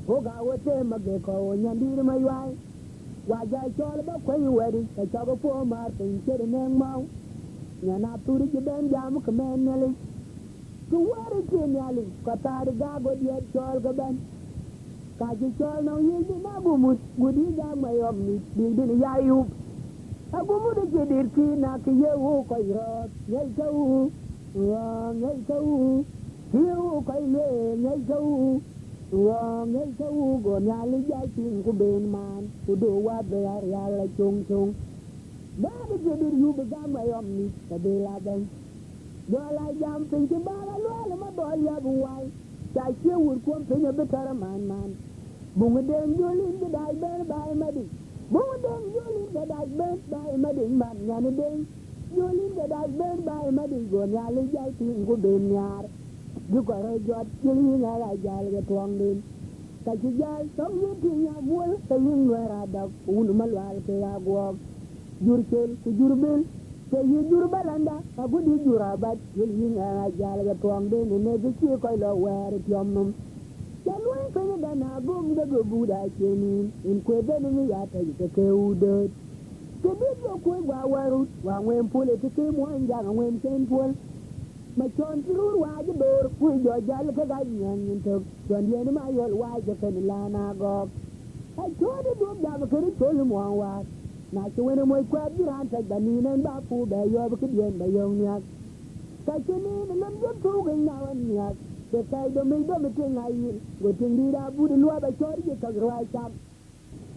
ko ga wo te ma ge ko nyan di ma yai wa ja cho la ba ko yu we di ta cha bo ma tin che de neng mau nya na tu ri ben jam ko men ne to what is in Yali, Katari Gago, yet Chol Gaban. Kaji Chol no you na bumut, would you got my omni, didn't Yayu. A bumut is a dirty, knock a year walk I wrote, Yelko, wrong, Yelko, you Kaile, Yelko, wrong, Yelko, go Yali Yakin, who been man, who do what they are Yala Chung Chung. That is it, you began my omni, the day like Dola jam pinki bala lola ma dola buwai ta ke wur kon pinya betara man bunga den jolin de dai ben bai madi bunga den jolin de dai ben bai madi man nyane den jolin de dai ben bai madi go nyale jai tin go ben nyar du ko ro jot jili na la jal ga tuang din ta ji jal song yin ti nya mul ta yin wera da un malwal ke ya go jurkel ku jurbel te yi jur balanda agu di jurabat yel yi nga jal ga tuang de ne de ci ko lo wer tiom num ya loin ko ni da na gum de go buda cheni in ko de ni ya ta ji ke ude te di go ko wa waru wa ngem pole te ke mo anja ngem ken pol ma chon rur wa ji dor ku jo jal ka ga nyen nin to chon ye ni ma yol wa je ken la na go a chon de do da ba ke tol mo wa na ci wani moy kwa biran ta bani nan ba fu da yo ba kidien da yo nya ka chini ni lam je tu ga na wan ya ke kai do mi te ngai go tin di da bu lu ba chor je ka gra cham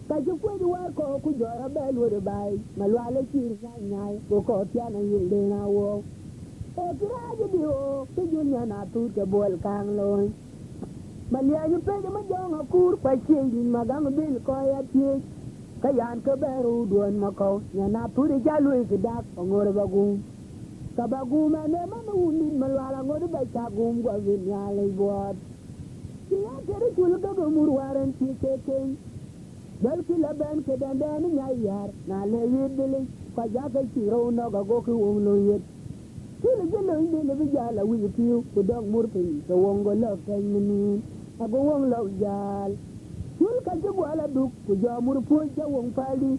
ka ju ko ju war ko ku jora be lu de bai ma lu ale chi sa nyai go ko tia na yin de na wo e kra je di o ke ju nya na tu ke bol kang loy ma lia ju pe ma jong akur pa chi din ma gang bil ko ya ti ka yan ke beru duon ma ko nya na tu de ja lu ke da ko ngor ba gu ka ba gu ma ne ma nu ni ma la ngor ba cha gu go vin ya le bot ti ya ke ri chul ga go mur waran ti ke ke dal ki la ben ke dan dan nya yar na le yid le ka ja ke ti ro no ga go ku won lo yit ti le je lo inde le bi ja la wi ti ku dog mur pe ko won go lo ke ni a go won lo jal chul ka je wala duk ku jo mur pu ja won pali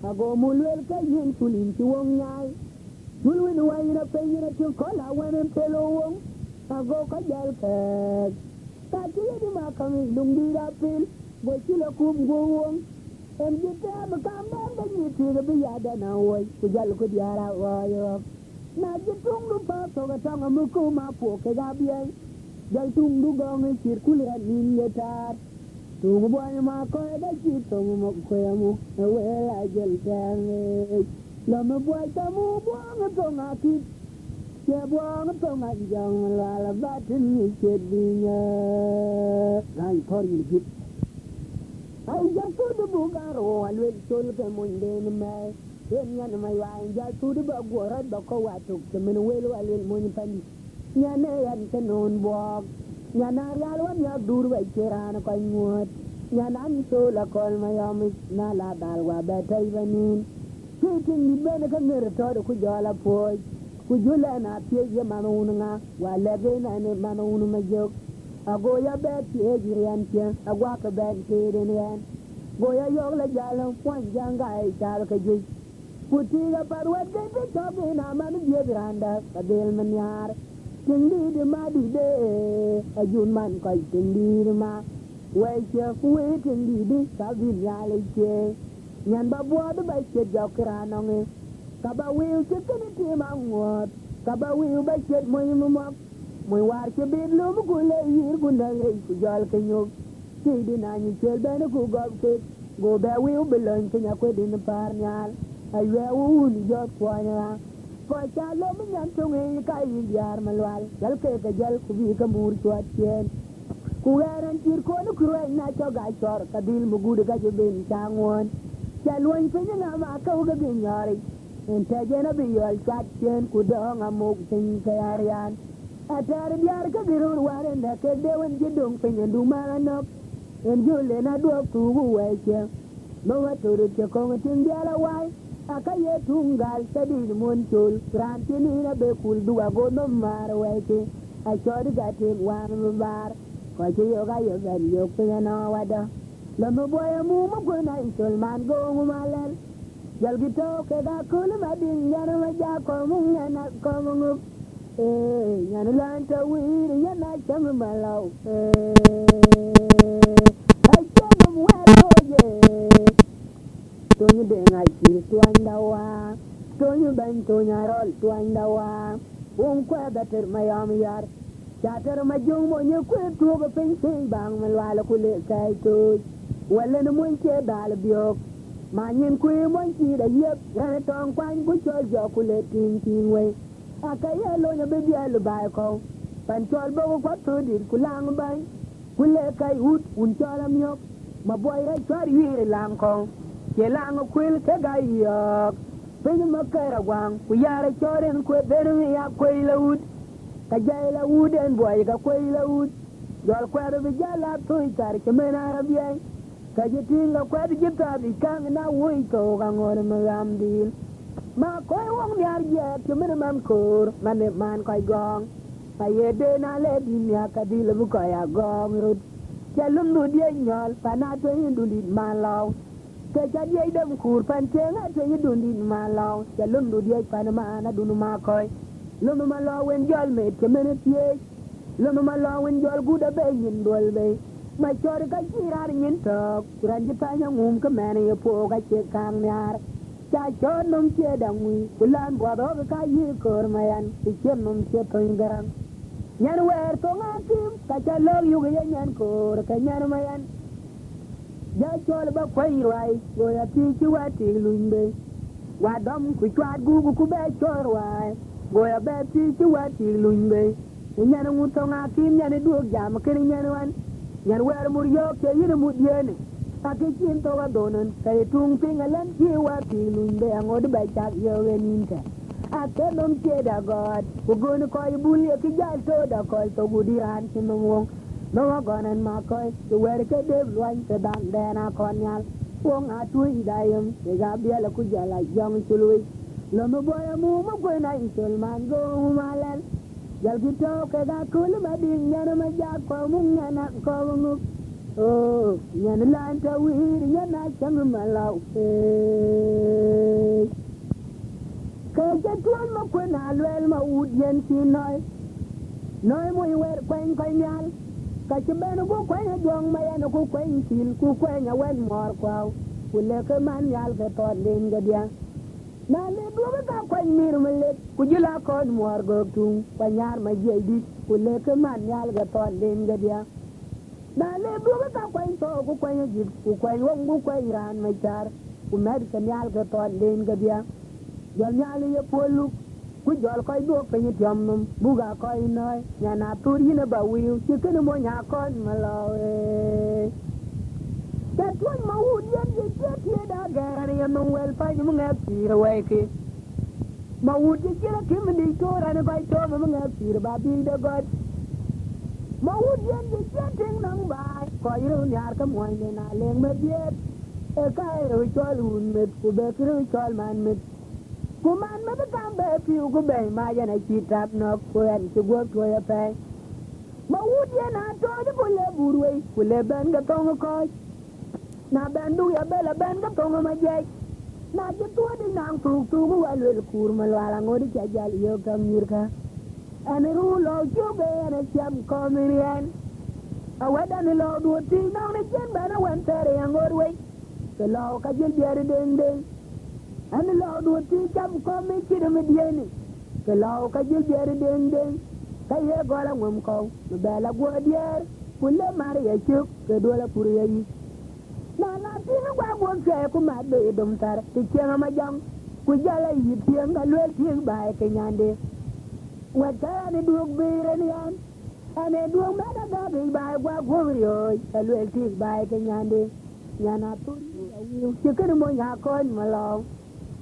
a go mulwel ka yin tulin ti won nyai chul wi no wai na pe ni ti ko la wan pe lo won a go ka jal ke ka ti di ma ka mi lung di da pil go chi la kum go won em ji ta ba ka ma ba ni ti ga bi ya da na wo ku jal ku di ara wa yo na ji tung du pa so ga tang mu ku ma po ke ga bi ai jal tung du go ngi chir ku le ni ye tar tung bo ni ma ko da chi tung mo ko ya mu e we la jel tang la me bo ta mu bo ngi to nga ki che bo ngi to nga jang la ba tin ni che di nya ai thor ni git ai ja tu du bu ga ro al we chol ke mon de ni me yen yan mai wa ja tu du ba go ra ba ko wa tu ke men we lo al mon pan nya ne yan ke non bo nya na ya lo nya dur ba che ra na ko nyot nya nan so la kol ma ya mi na la dal wa ba tai ba ni ti ti ni be ne ka nger to do ku jo la po ku ju la na pye ye ma no nga wa le ge na ne ma no ma jok ago ya be pye ji rian pye agwa ka be ti de ne go ya yo la ja la kwan jang ga ai cha ka ju puti ga par wa de de to be na ma ni ye granda ka del man yar ting di de ma di de ajun man ko ting di de ma we che ku we ting di de ka vin ya le che nyan ba bo de ba che ja kra no nge ka ba we che ke ni ti ma ngot ka ba we ba che mo ni mo moy war ci bir lu bu le yir bu ndale ku jall ke ñok ci dina ñu cel ben ku gob ke go be wi bu lon ci ñako din par ñal ay wewu ni jot ko ñala ko ca lo mi ñam to ngi kay yar malwal dal ke ke jal ku bi ka mur ci wat cien ku weran tir ko nu ku ray na to ga tor ka dil mu gudu ga ci ben tangwon ca loñ fe na ma ka ga bi ñari en te jena bi yol chat cien ku do nga mu tin ka yarian atar biar ka girur waren da ke dewen jidong penyen du marano en jule na do tu weche no waturu che ko tin diala wai aka ye tungal tadi mon chul rantini na be kul du go no mar weche a chori gati wan bar ko che yo ga yo ben yo penyen no wada la mo boya mu mo ko na insul man go mu malen jal gito ke ga kul madin yar ma ja ko mu na ko mu nhà nó lên cho quý đi nhớ nay chẳng mà lâu ai cho mà mua thôi về tôi như để ngày chỉ tôi anh đâu à tôi như bên tôi nhà rồi tôi anh đâu à uống qua better mày yar chatter mà dùng mọi như quê thua cái phim sinh bằng mà loài là lệ cái tôi wala nó muốn chơi bà là biok mà nhìn quê muốn chi đã yếp ra toàn quanh của chơi giờ lệ tin tin quay akaya lo nya be dia lo ba ko pan chol bo ko to dir kulang ban kule kai hut un chola myok ma boy ra char yire lang ko ke lang kwel ke ga yok pe ma kara gwang ku yara choren ko beru ya ko la hut ka jay la hut en boy ga ko la hut dol ko ra bi jala to tar ke mena arabiya ka jitinga ko di jita bi kang na woi ko ga ngor ma amdil ma koy wong nyar je ke men man kur mane man koy gong aye de na le din ya ka di le ko ya gong rut ke lum du die nyol pa na to hindu di man law ke ja die dem kur pan che na to hindu di man law ke lum du die pa na na du ma koy lum ma law wen jol me ke men tie lum ma law wen jol gu da be yin dol be ma chor ka jirar nyin to kuran ji pa nya ngum ke men ye po ka che kang nyar cha cho num che dangui kulan bo do ka yi kor mayan ti chen num che toin garang nyan wer to ngatim ka cha log yu ge nyan kor ka nyan mayan ja chol ba kwai rai go ya ti chi wa ti lunde wa dom ku chwa gu ku be chor wai go ya be ti chi wa ti lunde nyan ngu to ngatim nyan du jam ker nyan wan nyan wer mur yo ke yin mu diene ake chin to ga donon kay tung pingalan chi wa ti lunde angod ba chak yo ge ninte ake nom che da god ku gon ko ibuli ki jal to da ko to gudiran chin wong no gonan ma ko to wer ke de lwan te dan de na kon yal wong a tu idayem e ga biela ku jala jong chului lo mo boya mu mo ko na isol man go malen jal ki to ke ga kul ma ding nyana ma ja ko mu nyana ko mu oh nyana lan ta wir nyana chang ma law ke je tuan ma ko na lwel ma ud yen si noy mo wer kwen kwen yal ka ci ben go kwen jong ma yan ko kwen sil ku kwen ya wen mor kwaw ku le ke man yal ke to len ga dia na le do ka kwen mir me le ku jila ko mor go tung pa nyar ma je di ku le ke man yal ga to len ga dia na le do ka kwen to ku kwen ji ku kwen wong ku kwen ran ma char ku med ke yal ga to len ga dia jol nyal ye polu ku jol koy do pe ni tiam num buga koy noy nyana tur yina ba wiu ci ken mo nya kon malawe ta tun ma wud yen ye ti da gar ye no wel pa ni mo ngap tira way ki ma wud ye kira kim ni to ran koy to mo ngap tira ba bi de god ma wud yen ye ting nang ba koy ru nyar ka mo ni na leng me biet e kay ru chol un met ku be ru chol man met kuman ma ta be piu ku be ma ya na chi tap no ku en chi go to ya pe ma wud ye na to de ku le burwe ku le ben ga tong ko na ben du ya be la ben ga tong ma je na ji to di nang tu ku wa le kur ma la ngodi cha jal yo kam mir ka en ru lo ju be na cham ko mi yen a wada ni lo du ti na ni jen ba na wen tere ngor we ke lo ka jil jere deng deng anh lo đuổi ti chăm con mấy chi đâm điên cái lo cái gì điên điên điên cái gì gọi là ngầm cầu mà bé là qua điên cuốn lên mà để trước cái đuôi là puri ấy na ti nó qua buồn xe của mà để đồng tar thì chiang mà jong của gia là gì tiếng cái luyện tiếng bài cái nhàn đi ngoài cái anh đuổi bê ra đi anh đuổi mấy đã bị bài qua cuốn rồi cái luyện tiếng bài cái nhàn đi nhà nào tôi chỉ cái môi nhà con mà lo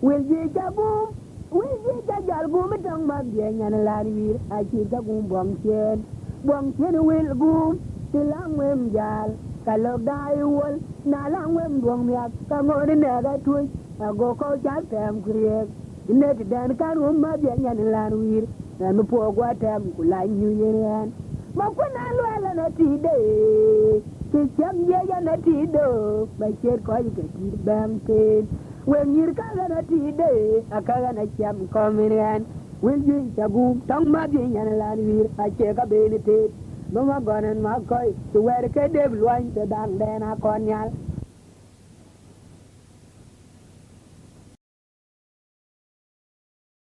will ye jabum will ye jajal gum tang ma ye nyana lari a chi ta gum bong chen will gum tilang wem jal kalo dai wol na lang wem bong mya ka ngore ne ga tui a go ko cha tem kriek ne ti dan kan ma ye nyana lari na no po gwa tem ku la nyu yen ma ku na lo la na ti de ti cham ye ya na ti do ba cher ko ye ti bam ten when you're gonna today, a cagana cham coming in. Will you chagu, tongue mugging and land I check a benefit. No more gun and my coy to wear a cadave, wine to down then a cornell.